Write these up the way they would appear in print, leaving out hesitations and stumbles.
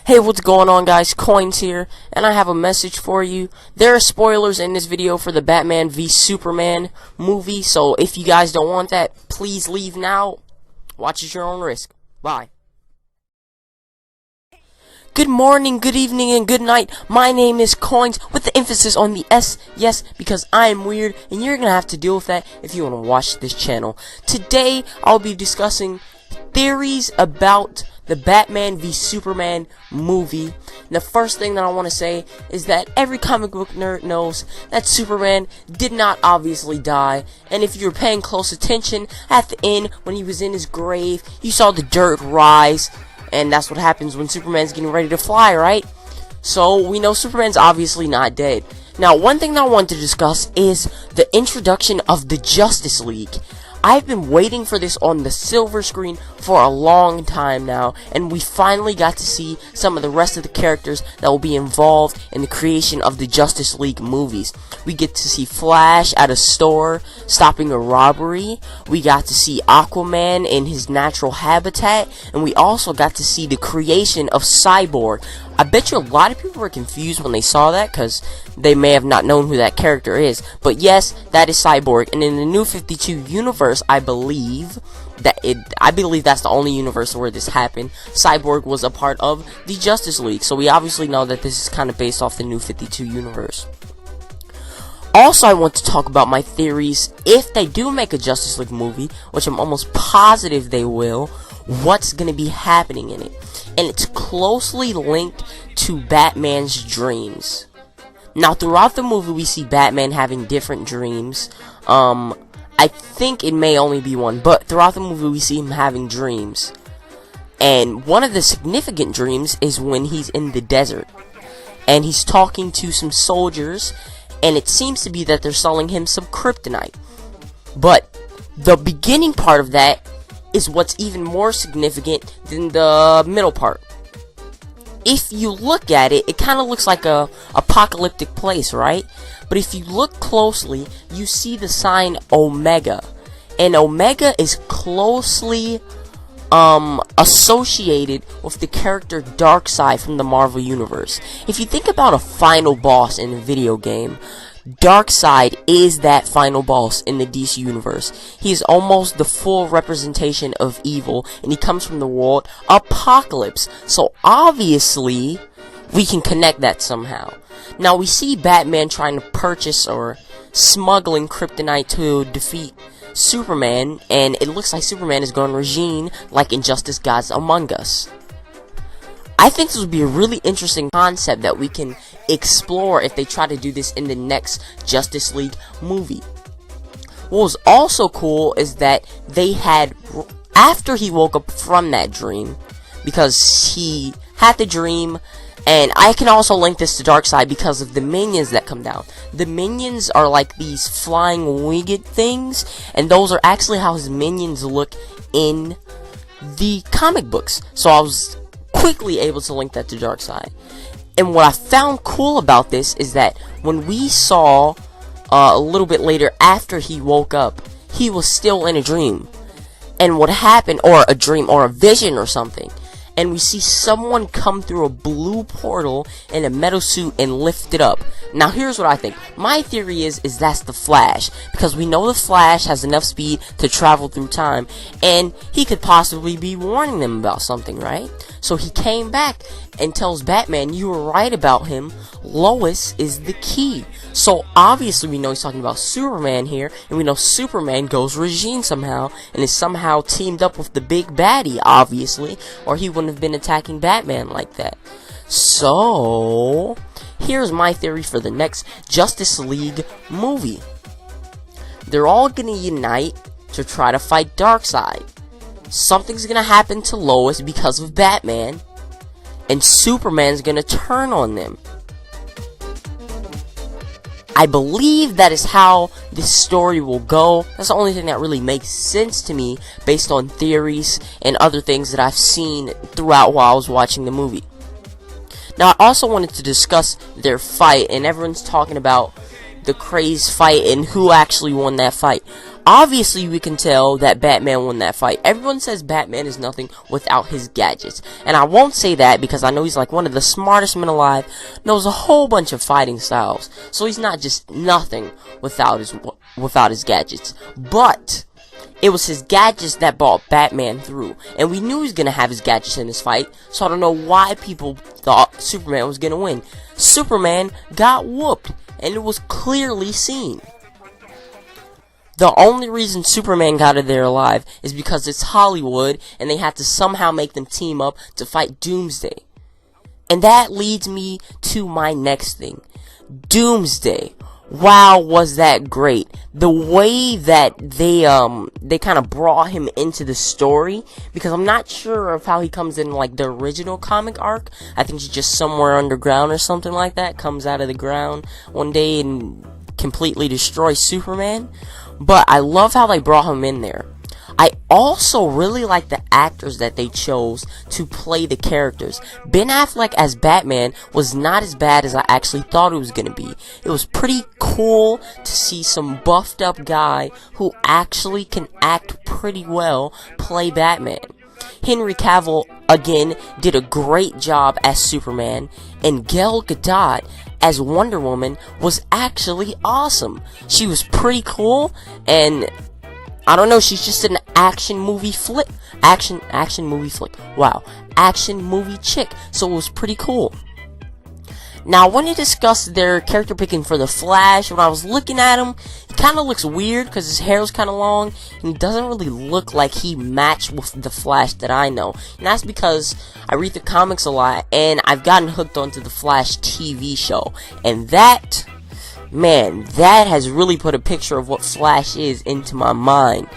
Hey, what's going on, guys? CoinS here, and I have a message for you. There are spoilers in this video for the Batman v Superman movie, so if you guys don't want that, please leave now. Watch at your own risk. Bye. Good morning, good evening, and good night. My name is CoinS, with the emphasis on the S, yes, because I am weird, and you're gonna have to deal with that if you want to watch this channel. Today, I'll be discussing theories about the Batman v Superman movie. And the first thing that I want to say is that every comic book nerd knows that Superman did not obviously die, and if you were paying close attention at the end when he was in his grave, you saw the dirt rise, and that's what happens when Superman's getting ready to fly, right? So we know Superman's obviously not dead. Now, one thing that I want to discuss is the introduction of the Justice League. I've been waiting for this on the silver screen for a long time now, and we finally got to see some of the rest of the characters that will be involved in the creation of the Justice League movies. We get to see Flash at a store stopping a robbery, we got to see Aquaman in his natural habitat, and we also got to see the creation of Cyborg. I bet you a lot of people were confused when they saw that, because they may have not known who that character is. But yes, that is Cyborg, and in the New 52 universe, I believe that's the only universe where this happened. Cyborg was a part of the Justice League, so we obviously know that this is kind of based off the New 52 universe. Also, I want to talk about my theories. If they do make a Justice League movie, which I'm almost positive they will, what's going to be happening in it? And it's closely linked to Batman's dreams. Now, throughout the movie, we see Batman having different dreams. I think it may only be one, but throughout the movie, we see him having dreams. And one of the significant dreams is when he's in the desert. And he's talking to some soldiers, and it seems to be that they're selling him some kryptonite. But the beginning part of that is what's even more significant than the middle part. If you look at it, it kind of looks like a apocalyptic place, right? But if you look closely, you see the sign Omega. And Omega is closely associated with the character Darkseid from the Marvel Universe. If you think about a final boss in a video game, Darkseid is that final boss in the DC Universe. He is almost the full representation of evil, and he comes from the world Apocalypse. So obviously, we can connect that somehow. Now, we see Batman trying to purchase or smuggling kryptonite to defeat Superman, and it looks like Superman is going regime like Injustice Gods Among Us. I think this would be a really interesting concept that we can explore if they try to do this in the next Justice League movie. What was also cool is that they had, after he woke up from that dream, because he had the dream, and I can also link this to Darkseid because of the minions that come down. The minions are like these flying winged things, and those are actually how his minions look in the comic books. So I was quickly able to link that to Darkseid. And what I found cool about this is that when we saw a little bit later after he woke up, he was still in a dream. And what happened, or a dream, or a vision or something, and we see someone come through a blue portal in a metal suit and lift it up. Now, here's what I think. My theory is that's the Flash, because we know the Flash has enough speed to travel through time, and he could possibly be warning them about something, right? So he came back and tells Batman, you were right about him, Lois is the key. So obviously we know he's talking about Superman here, and we know Superman goes regime somehow, and is somehow teamed up with the big baddie, obviously, or he wouldn't have been attacking Batman like that. So here's my theory for the next Justice League movie. They're all gonna unite to try to fight Darkseid. Something's gonna happen to Lois because of Batman, and Superman's gonna turn on them. I believe that is how this story will go. That's the only thing that really makes sense to me based on theories and other things that I've seen throughout while I was watching the movie. Now, I also wanted to discuss their fight, and everyone's talking about the craze fight and who actually won that fight. Obviously, we can tell that Batman won that fight. Everyone says Batman is nothing without his gadgets. And I won't say that because I know he's like one of the smartest men alive, knows a whole bunch of fighting styles. So he's not just nothing without his gadgets. But it was his gadgets that brought Batman through. And we knew he was going to have his gadgets in this fight. So I don't know why people thought Superman was going to win. Superman got whooped. And it was clearly seen. The only reason Superman got out there alive is because it's Hollywood and they had to somehow make them team up to fight Doomsday. And that leads me to my next thing. Doomsday. Wow, was that great. The way that they kind of brought him into the story, because I'm not sure of how he comes in like the original comic arc. I think he's just somewhere underground or something like that, comes out of the ground one day and completely destroys Superman. But I love how they brought him in there. I also really like the actors that they chose to play the characters. Ben Affleck as Batman was not as bad as I actually thought it was going to be. It was pretty cool to see some buffed up guy who actually can act pretty well play Batman. Henry Cavill, again, did a great job as Superman, and Gal Gadot as Wonder Woman was actually awesome. She was pretty cool, and I don't know, she's just an action movie flick. Action movie flick. Wow. Action movie chick. So it was pretty cool. Now, I want to discuss their character picking for the Flash. When I was looking at him, he kind of looks weird because his hair is kind of long, and he doesn't really look like he matched with the Flash that I know. And that's because I read the comics a lot, and I've gotten hooked onto the Flash TV show. And that, man, that has really put a picture of what Flash is into my mind.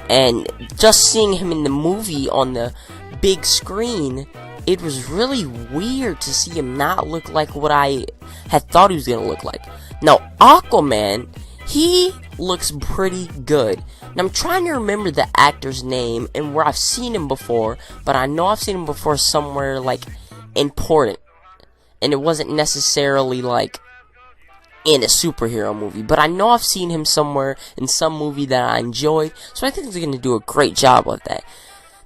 And just seeing him in the movie on the big screen, it was really weird to see him not look like what I had thought he was going to look like. Now, Aquaman, he looks pretty good. Now, I'm trying to remember the actor's name and where I've seen him before, but I know I've seen him before somewhere, like, important. And it wasn't necessarily, like, in a superhero movie, but I know I've seen him somewhere in some movie that I enjoyed, so I think they're going to do a great job with that.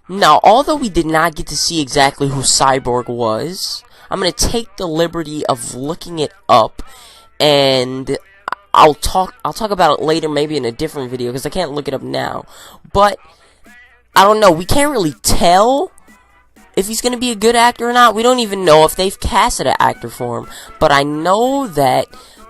Now, although we did not get to see exactly who Cyborg was, I'm going to take the liberty of looking it up, and I'll talk about it later, maybe in a different video, because I can't look it up now. But I don't know, we can't really tell if he's going to be a good actor or not. We don't even know if they've casted an actor for him, but I know that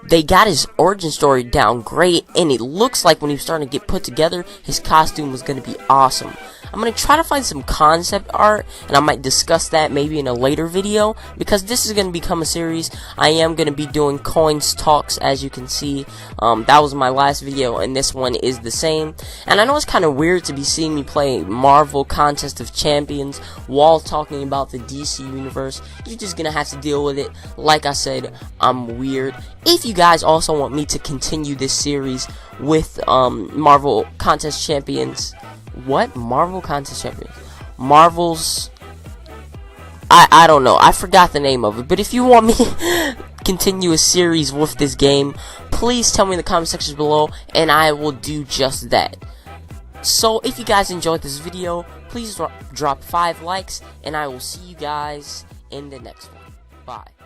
they got his origin story down great, and it looks like when he was starting to get put together, his costume was going to be awesome. I'm going to try to find some concept art, and I might discuss that maybe in a later video, because this is going to become a series. I am going to be doing CoinS talks, as you can see. That was my last video, and this one is the same. And I know it's kind of weird to be seeing me play Marvel Contest of Champions while talking about the DC Universe. You're just going to have to deal with it. Like I said, I'm weird. If you guys also want me to continue this series with Marvel Contest Champions... What? Marvel Contest Champions? Marvel's... I don't know. I forgot the name of it. But if you want me to continue a series with this game, please tell me in the comment section below, and I will do just that. So, if you guys enjoyed this video, please drop 5 likes, and I will see you guys in the next one. Bye.